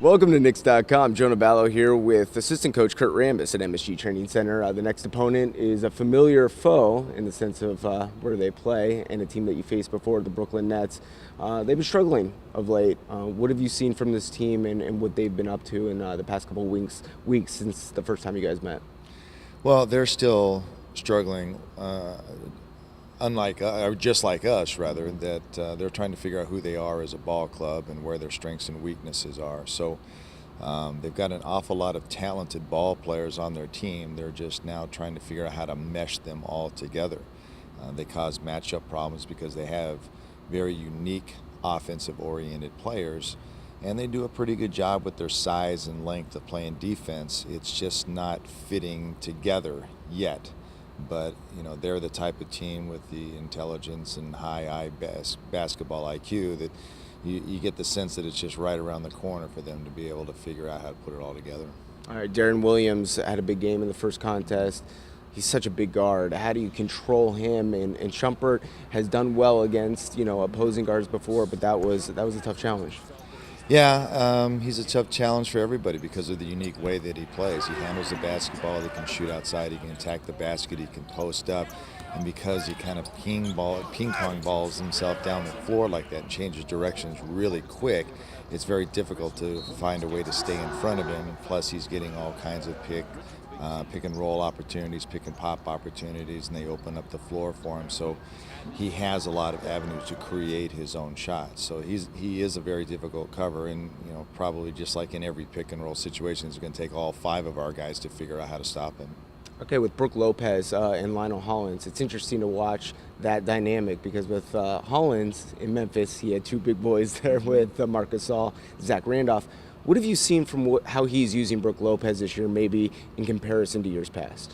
Welcome to Knicks.com. Jonah Ballow here with assistant coach Kurt Rambis at MSG Training Center. The next opponent is a familiar foe in the sense of where they play and a team that you faced before, the Brooklyn Nets. They've been struggling of late. What have you seen from this team and what they've been up to in the past couple weeks since the first time you guys met? Well, they're still struggling, just like us, rather, that they're trying to figure out who they are as a ball club and where their strengths and weaknesses are. So they've got an awful lot of talented ball players on their team. They're just now trying to figure out how to mesh them all together. They cause matchup problems because they have very unique offensive-oriented players, and they do a pretty good job with their size and length of playing defense. It's just not fitting together yet. But, they're the type of team with the intelligence and high basketball IQ that you get the sense that it's just right around the corner for them to be able to figure out how to put it all together. All right, Darren Williams had a big game in the first contest. He's such a big guard. How do you control him? And Shumpert has done well against, opposing guards before, but that was a tough challenge. Yeah, he's a tough challenge for everybody because of the unique way that he plays. He handles the basketball, he can shoot outside, he can attack the basket, he can post up, and because he kind of ping-pong balls himself down the floor like that and changes directions really quick, it's very difficult to find a way to stay in front of him, and plus he's getting all kinds of pick and roll opportunities, pick and pop opportunities, and they open up the floor for him. So he has a lot of avenues to create his own shots. So he is a very difficult cover, and probably just like in every pick and roll situation, it's going to take all five of our guys to figure out how to stop him. Okay, with Brook Lopez and Lionel Hollins, it's interesting to watch that dynamic because with Hollins in Memphis, he had two big boys there with Marc Gasol, Zach Randolph. What have you seen from how he's using Brook Lopez this year, maybe in comparison to years past?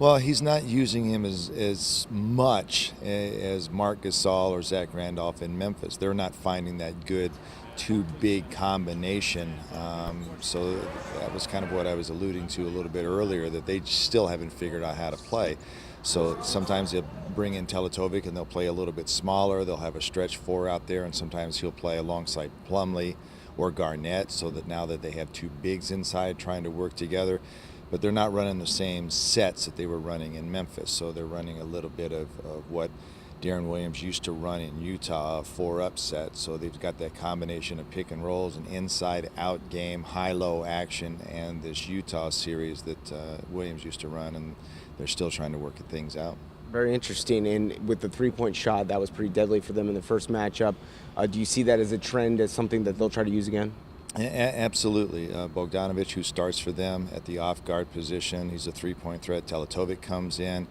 Well, he's not using him as much as Marc Gasol or Zach Randolph in Memphis. They're not finding that good too big combination. So that was kind of what I was alluding to a little bit earlier, that they still haven't figured out how to play. So sometimes they'll bring in Teletovic and they'll play a little bit smaller. They'll have a stretch four out there, and sometimes he'll play alongside Plumlee or Garnett, so that now that they have two bigs inside trying to work together, but they're not running the same sets that they were running in Memphis. So they're running a little bit of what Darren Williams used to run in Utah, a four-up set. So they've got that combination of pick and rolls, an inside-out game, high-low action, and this Utah series that Williams used to run, and they're still trying to work things out. Very interesting, and with the three-point shot, that was pretty deadly for them in the first matchup. Do you see that as a trend, as something that they'll try to use again? Absolutely. Bogdanovic, who starts for them at the off-guard position, he's a three-point threat. Teletovic comes in.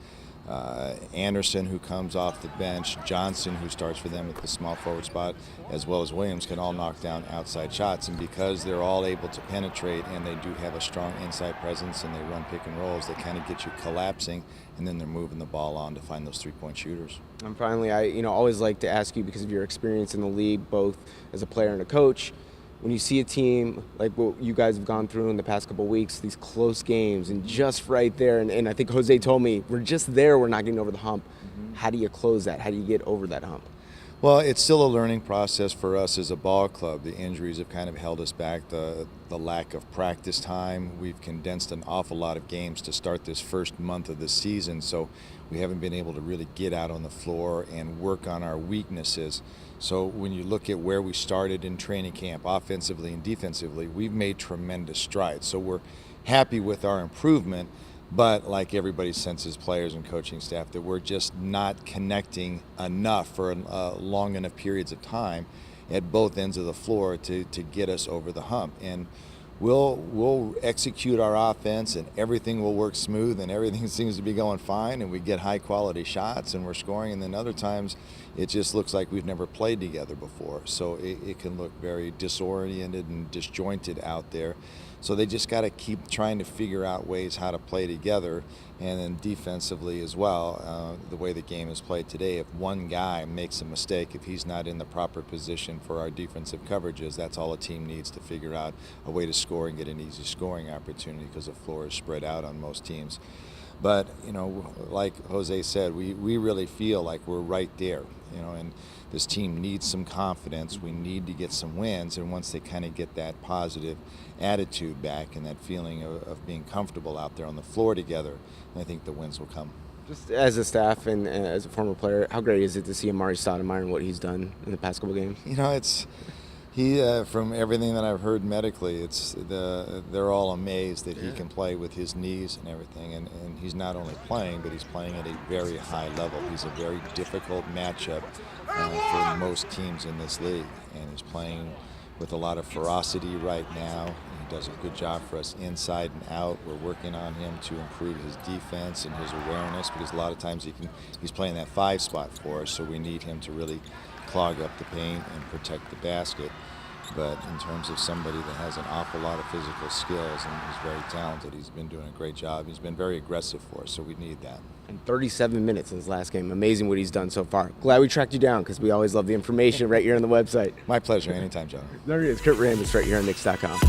Anderson, who comes off the bench, Johnson, who starts for them at the small forward spot, as well as Williams, can all knock down outside shots. And because they're all able to penetrate and they do have a strong inside presence and they run pick and rolls, they kind of get you collapsing, and then they're moving the ball on to find those three-point shooters. And finally, I always like to ask you, because of your experience in the league, both as a player and a coach, when you see a team like what you guys have gone through in the past couple of weeks, these close games, and just right there, and I think Jose told me, we're just there, we're not getting over the hump. How do you close that? How do you get over that hump? Well, it's still a learning process for us as a ball club. The injuries have kind of held us back, the lack of practice time. We've condensed an awful lot of games to start this first month of the season, so we haven't been able to really get out on the floor and work on our weaknesses. So when you look at where we started in training camp, offensively and defensively, we've made tremendous strides. So we're happy with our improvement, but like everybody senses, players and coaching staff, that we're just not connecting enough for long enough periods of time at both ends of the floor to get us over the hump. And we'll execute our offense and everything will work smooth and everything seems to be going fine and we get high quality shots and we're scoring, and then other times it just looks like we've never played together before. So it can look very disoriented and disjointed out there. So they just got to keep trying to figure out ways how to play together, and then defensively as well. The way the game is played today, if one guy makes a mistake, if he's not in the proper position for our defensive coverages, that's all a team needs to figure out a way to score and get an easy scoring opportunity, because the floor is spread out on most teams. But, like Jose said, we really feel like we're right there, and this team needs some confidence. We need to get some wins, and once they kind of get that positive attitude back and that feeling of being comfortable out there on the floor together, I think the wins will come. Just as a staff and as a former player, how great is it to see Marty Sotomayor and what he's done in the past couple games? He from everything that I've heard medically, they're all amazed that he can play with his knees and everything. And he's not only playing, but he's playing at a very high level. He's a very difficult matchup for most teams in this league. And he's playing with a lot of ferocity right now. He does a good job for us inside and out. We're working on him to improve his defense and his awareness, because a lot of times he's playing that 5 spot for us, so we need him to really clog up the paint and protect the basket. But in terms of somebody that has an awful lot of physical skills and he's very talented, he's been doing a great job. He's been very aggressive for us, so we need that. And 37 minutes in his last game. Amazing what he's done so far. Glad we tracked you down, because we always love the information right here on the website. My pleasure. Anytime, John. There he is, Kurt Rambis, right here on Knicks.com.